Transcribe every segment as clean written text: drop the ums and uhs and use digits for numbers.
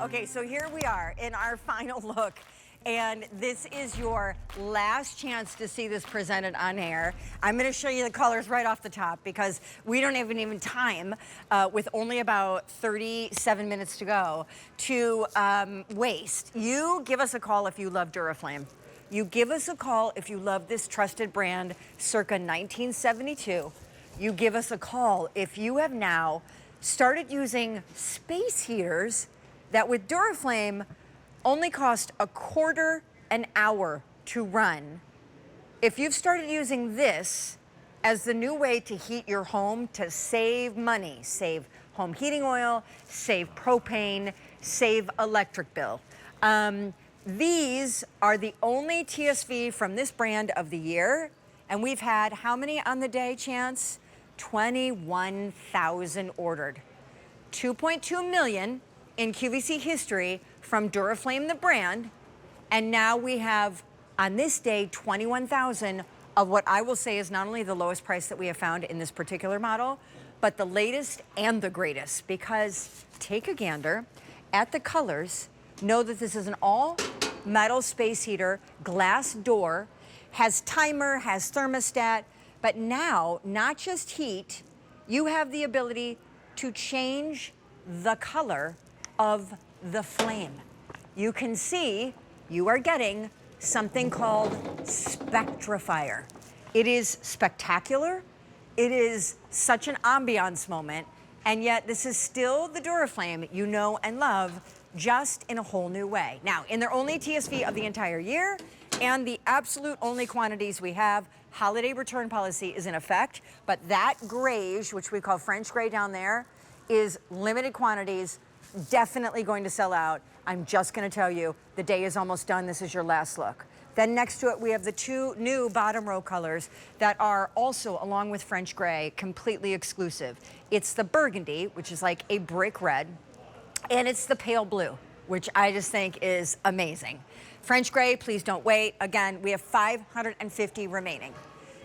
Okay, so here we are in our final look. And this is your last chance to see this presented on air. I'm gonna show you the colors right off the top because we don't have even time, with only about 37 minutes to go, to waste. You give us a call if you love Duraflame. You give us a call if you love this trusted brand circa 1972. You give us a call if you have now started using space heaters that with Duraflame only cost a quarter an hour to run. If you've started using this as the new way to heat your home to save money, save home heating oil, save propane, save electric bill. These are the only TSV from this brand of the year. And we've had how many on the day, Chance? 21,000 ordered. 2.2 million in QVC history from Duraflame, the brand. And now we have, on this day, 21,000 of what I will say is not only the lowest price that we have found in this particular model, but the latest and the greatest. Because take a gander at the colors, know that this is an all metal space heater, glass door, has timer, has thermostat, but now, not just heat, you have the ability to change the color of the flame. You can see you are getting something called Spectrafire. It is spectacular. It is such an ambiance moment, and yet this is still the Duraflame you know and love, just in a whole new way. Now, in their only TSV of the entire year, and the absolute only quantities we have, holiday return policy is in effect, but that grayish, which we call French gray down there, is limited quantities, definitely going to sell out. I'm just gonna tell you, the day is almost done. This is your last look. Then next to it, we have the two new bottom row colors that are also, along with French gray, completely exclusive. It's the burgundy, which is like a brick red, and it's the pale blue, which I just think is amazing. French gray, please don't wait. Again, we have 550 remaining.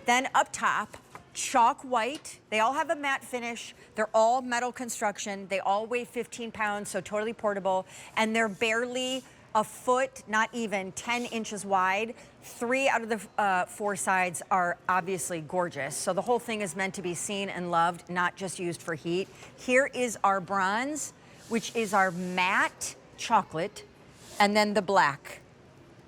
Then up top, chalk white. They all have a matte finish. They're all metal construction. They all weigh 15 pounds, so totally portable. And they're barely a foot, not even 10 inches wide. 3 out of the 4 sides are obviously gorgeous. So the whole thing is meant to be seen and loved, not just used for heat. Here is our bronze, which is our matte chocolate, and then the black.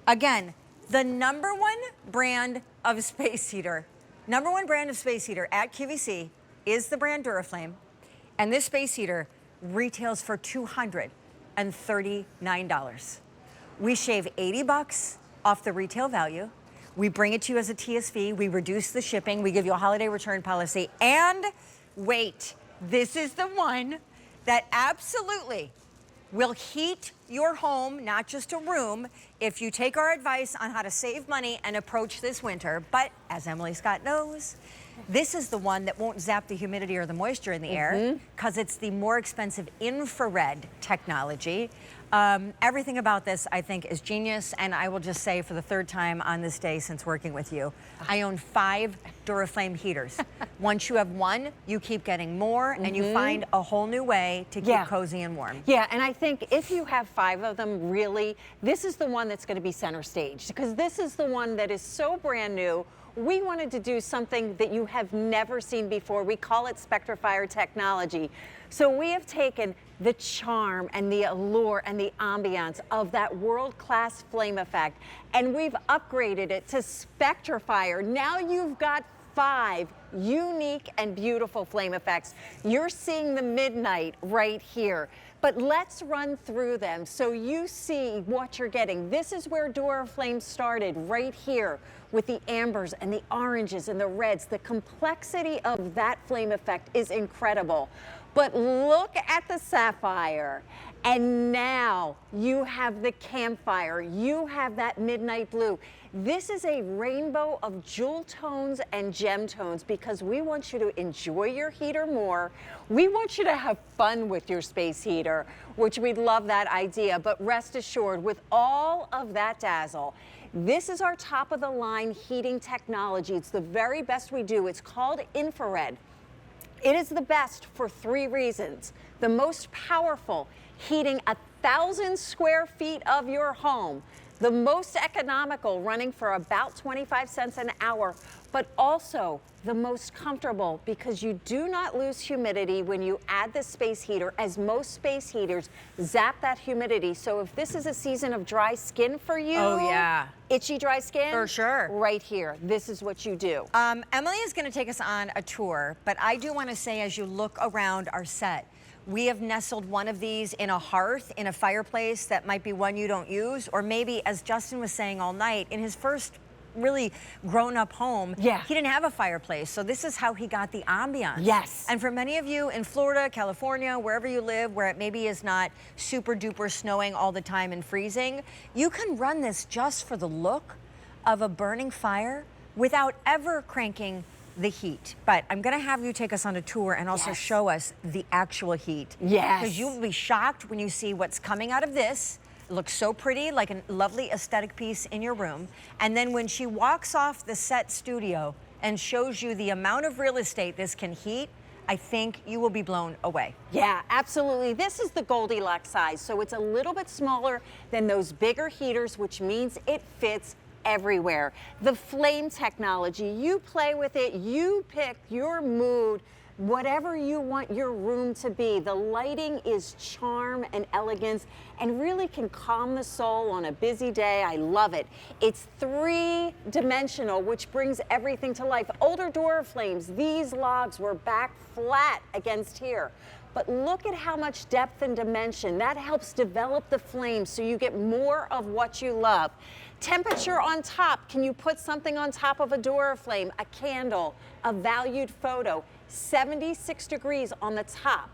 Again, the #1 brand of space heater, #1 brand of space heater at QVC is the brand Duraflame, and this space heater retails for $239. We shave 80 bucks off the retail value. We bring it to you as a TSV. We reduce the shipping. We give you a holiday return policy. And wait, this is the one that absolutely will heat your home, not just a room, if you take our advice on how to save money and approach this winter. But as Emily Scott knows, this is the one that won't zap the humidity or the moisture in the air, because it's the more expensive infrared technology. Everything about this, I think, is genius, and I will just say for the 3rd time on this day since working with you, I own 5 Duraflame heaters. Once you have one, you keep getting more, and you find a whole new way to keep cozy and warm. Yeah, and I think if you have 5 of them, really, this is the one that's going to be center stage, because this is the one that is so brand new. We wanted to do something that you have never seen before. We call it Spectrafire technology. So we have taken the charm and the allure and the ambiance of that world-class flame effect, and we've upgraded it to Spectrafire. Now you've got 5 unique and beautiful flame effects. You're seeing the midnight right here. But let's run through them so you see what you're getting. This is where Duraflame started, right here, with the ambers and the oranges and the reds. The complexity of that flame effect is incredible. But look at the sapphire. And now you have the campfire. You have that midnight blue. This is a rainbow of jewel tones and gem tones because we want you to enjoy your heater more. We want you to have fun with your space heater, which we love that idea. But rest assured, with all of that dazzle, this is our top of the line heating technology. It's the very best we do. It's called infrared. It is the best for 3 reasons. The most powerful, heating 1,000 square feet of your home. The most economical, running for about 25 cents an hour, but also the most comfortable because you do not lose humidity when you add the space heater, as most space heaters zap that humidity. So if this is a season of dry skin for you, oh yeah, itchy dry skin, for sure, right here, this is what you do. Emily is going to take us on a tour, but I do want to say, as you look around our set, we have nestled one of these in a hearth, in a fireplace that might be one you don't use, or maybe, as Justin was saying all night, in his first really grown-up home, he didn't have a fireplace, so this is how he got the ambiance. Yes. And for many of you in Florida, California, wherever you live, where it maybe is not super duper snowing all the time and freezing, you can run this just for the look of a burning fire without ever cranking the heat. But I'm gonna have you take us on a tour and also show us the actual heat. Yes. Because you will be shocked when you see what's coming out of this. It looks so pretty, like a lovely aesthetic piece in your room. And then when she walks off the set studio and shows you the amount of real estate this can heat, I think you will be blown away. Yeah, absolutely. This is the Goldilocks size, so it's a little bit smaller than those bigger heaters, which means it fits everywhere. The flame technology, you play with it, you pick your mood, whatever you want your room to be. The lighting is charm and elegance and really can calm the soul on a busy day. I love it. It's 3-dimensional, which brings everything to life. Older Duraflames, these logs were back flat against here. But look at how much depth and dimension. That helps develop the flame so you get more of what you love. Temperature on top. Can you put something on top of a Duraflame, a candle, a valued photo? 76 degrees on the top.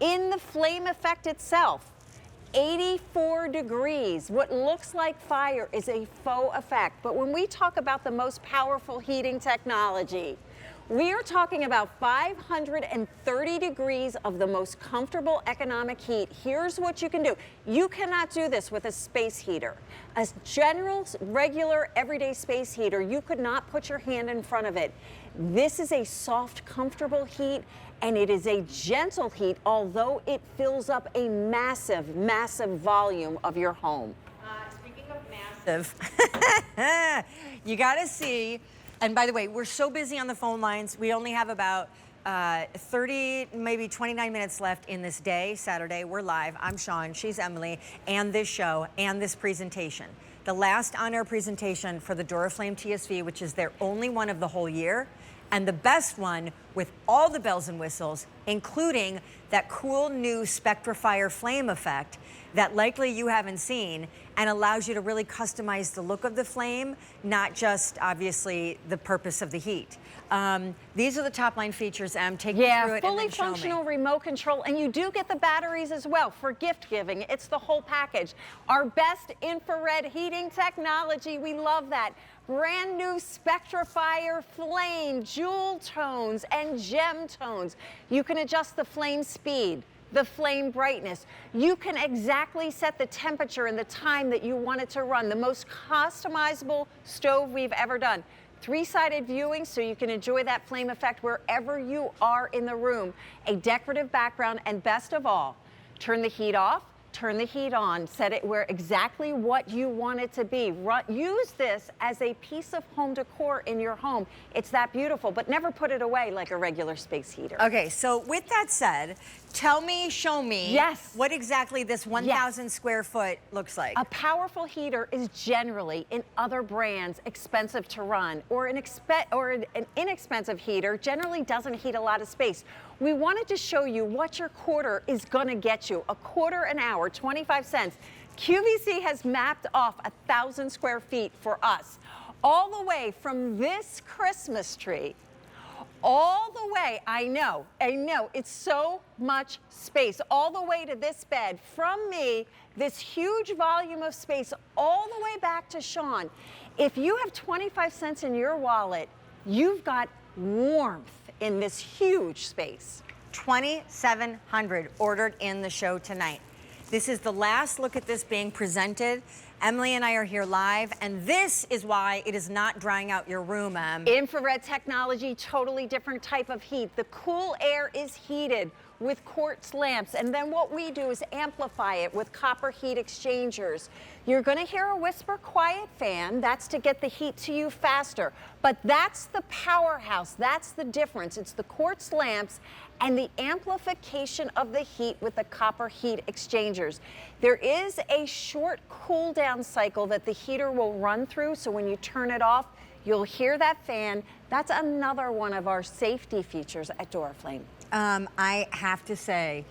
In the flame effect itself, 84 degrees. What looks like fire is a faux effect. But when we talk about the most powerful heating technology, we are talking about 530 degrees of the most comfortable economic heat. Here's what you can do. You cannot do this with a space heater. A general, regular, everyday space heater, you could not put your hand in front of it. This is a soft, comfortable heat, and it is a gentle heat, although it fills up a massive, massive volume of your home. Speaking of massive, you gotta see. And by the way, we're so busy on the phone lines. We only have about 30, maybe 29 minutes left in this day, Saturday. We're live. I'm Sean, she's Emily, and this show, and this presentation. The last on-air presentation for the Duraflame TSV, which is their only one of the whole year, and the best one with all the bells and whistles, including that cool new Spectrafire flame effect that likely you haven't seen, and allows you to really customize the look of the flame, not just obviously the purpose of the heat. These are the top line features. Take you through it fully and then show me. functional remote control, and you do get the batteries as well for gift giving. It's the whole package. Our best infrared heating technology, we love that. Brand new Spectrafire flame, jewel tones and gem tones. You can adjust the flame speed, the flame brightness. You can exactly set the temperature and the time that you want it to run. The most customizable stove we've ever done. 3-sided viewing so you can enjoy that flame effect wherever you are in the room. A decorative background, and best of all, turn the heat off, turn the heat on, set it where exactly what you want it to be. Use this as a piece of home decor in your home. It's that beautiful, but never put it away like a regular space heater. Okay, so with that said, tell me, show me what exactly this 1,000 square foot looks like. A powerful heater is generally, in other brands, expensive to run, or an inexpensive heater generally doesn't heat a lot of space. We wanted to show you what your quarter is gonna get you. A quarter an hour, 25 cents. QVC has mapped off 1,000 square feet for us, all the way from this Christmas tree all the way, I know, it's so much space, all the way to this bed, from me, this huge volume of space, all the way back to Sean. If you have 25 cents in your wallet, you've got warmth in this huge space. 2,700 ordered in the show tonight. This is the last look at this being presented. Emily and I are here live, and this is why it is not drying out your room, Em. Infrared technology, totally different type of heat. The cool air is heated with quartz lamps, and then what we do is amplify it with copper heat exchangers. You're going to hear a whisper quiet fan. That's to get the heat to you faster. But that's the powerhouse. That's the difference. It's the quartz lamps and the amplification of the heat with the copper heat exchangers. There is a short cool down cycle that the heater will run through, so when you turn it off, you'll hear that fan. That's another one of our safety features at Duraflame. I have to say,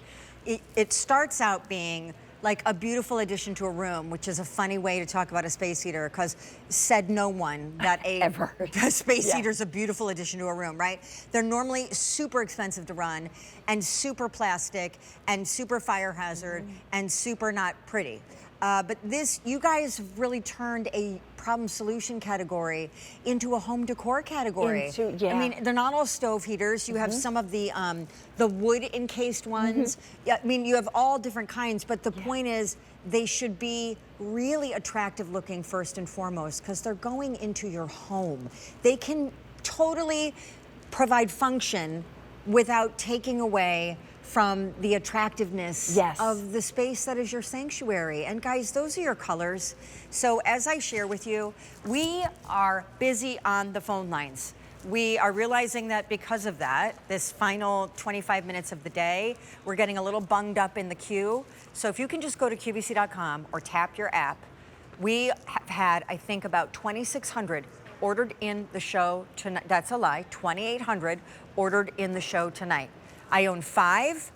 it starts out being like a beautiful addition to a room, which is a funny way to talk about a space heater, because said no one that a space heater is a beautiful addition to a room, right? They're normally super expensive to run and super plastic and super fire hazard and super not pretty. But this, you guys really turned a problem solution category into a home decor category. I mean, they're not all stove heaters. You have some of the wood encased ones. Yeah, I mean, you have all different kinds, but the point is they should be really attractive looking first and foremost, because they're going into your home. They can totally provide function without taking away from the attractiveness of the space that is your sanctuary. And guys, those are your colors. So as I share with you, we are busy on the phone lines. We are realizing that because of that, this final 25 minutes of the day, we're getting a little bunged up in the queue. So if you can just go to QVC.com or tap your app, we have had, I think, about 2,600 ordered in the show tonight. That's a lie, 2,800 ordered in the show tonight. I own 5.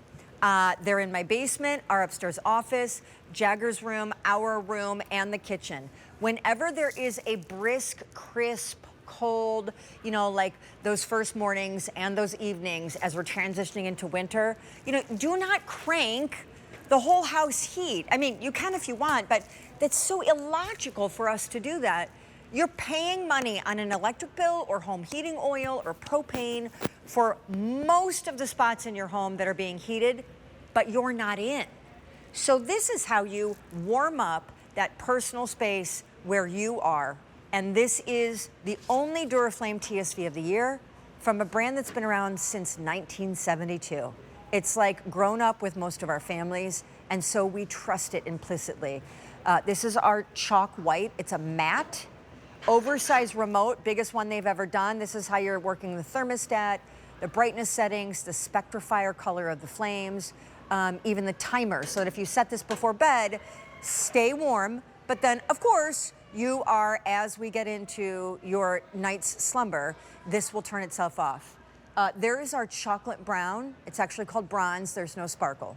They're in my basement, our upstairs office, Jagger's room, our room, and the kitchen. Whenever there is a brisk, crisp, cold, you know, like those first mornings and those evenings as we're transitioning into winter, you know, do not crank the whole house heat. I mean, you can if you want, but that's so illogical for us to do that. You're paying money on an electric bill or home heating oil or propane for most of the spots in your home that are being heated, but you're not in. So this is how you warm up that personal space where you are. And this is the only Duraflame TSV of the year from a brand that's been around since 1972. It's like grown up with most of our families, and so we trust it implicitly. This is our chalk white. It's a matte, oversized remote, biggest one they've ever done. This is how you're working the thermostat, the brightness settings, the Spectrafire color of the flames, even the timer, so that if you set this before bed, stay warm. But then, of course, you are, as we get into your night's slumber, this will turn itself off. There is our chocolate brown. It's actually called bronze. There's no sparkle.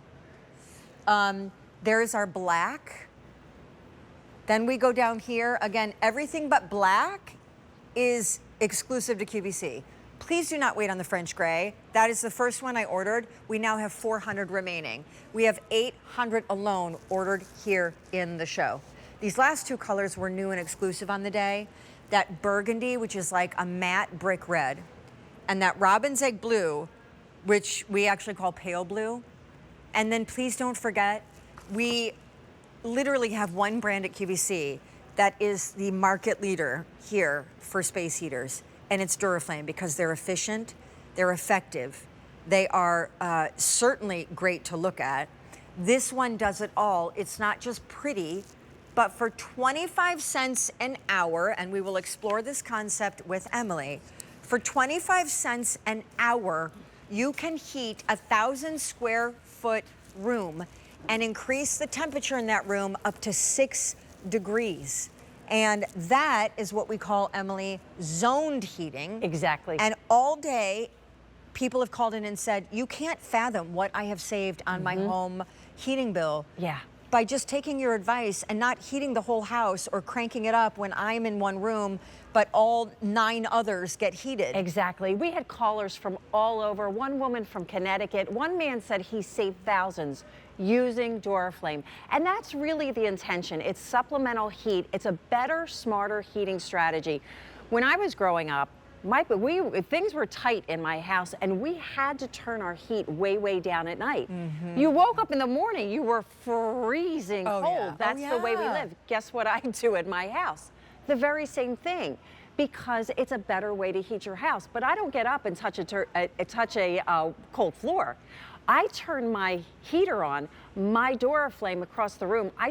There is our black. Then we go down here. Again, everything but black is exclusive to QVC. Please do not wait on the French gray. That is the first one I ordered. We now have 400 remaining. We have 800 alone ordered here in the show. These last 2 colors were new and exclusive on the day. That burgundy, which is like a matte brick red, and that robin's egg blue, which we actually call pale blue. And then please don't forget, we literally have one brand at QVC that is the market leader here for space heaters, and it's Duraflame, because they're efficient, they're effective, they are certainly great to look at. This one does it all. It's not just pretty, but for 25 cents an hour, and we will explore this concept with Emily, for 25 cents an hour, you can heat 1,000 square foot room and increase the temperature in that room up to 6 degrees. And that is what we call, Emily, zoned heating. Exactly. And all day, people have called in and said, you can't fathom what I have saved on my home heating bill. Yeah. By just taking your advice and not heating the whole house or cranking it up when I'm in one room, but all 9 others get heated. Exactly. We had callers from all over. One woman from Connecticut. One man said he saved thousands using Duraflame. And that's really the intention. It's supplemental heat. It's a better, smarter heating strategy. When I was growing up, Things were tight in my house, and we had to turn our heat way, way down at night. You woke up in the morning, you were freezing cold. Yeah. That's the way we live. Guess what I do at my house? The very same thing, because it's a better way to heat your house. But I don't get up and touch a cold floor. I turn my heater on, my Duraflame across the room. I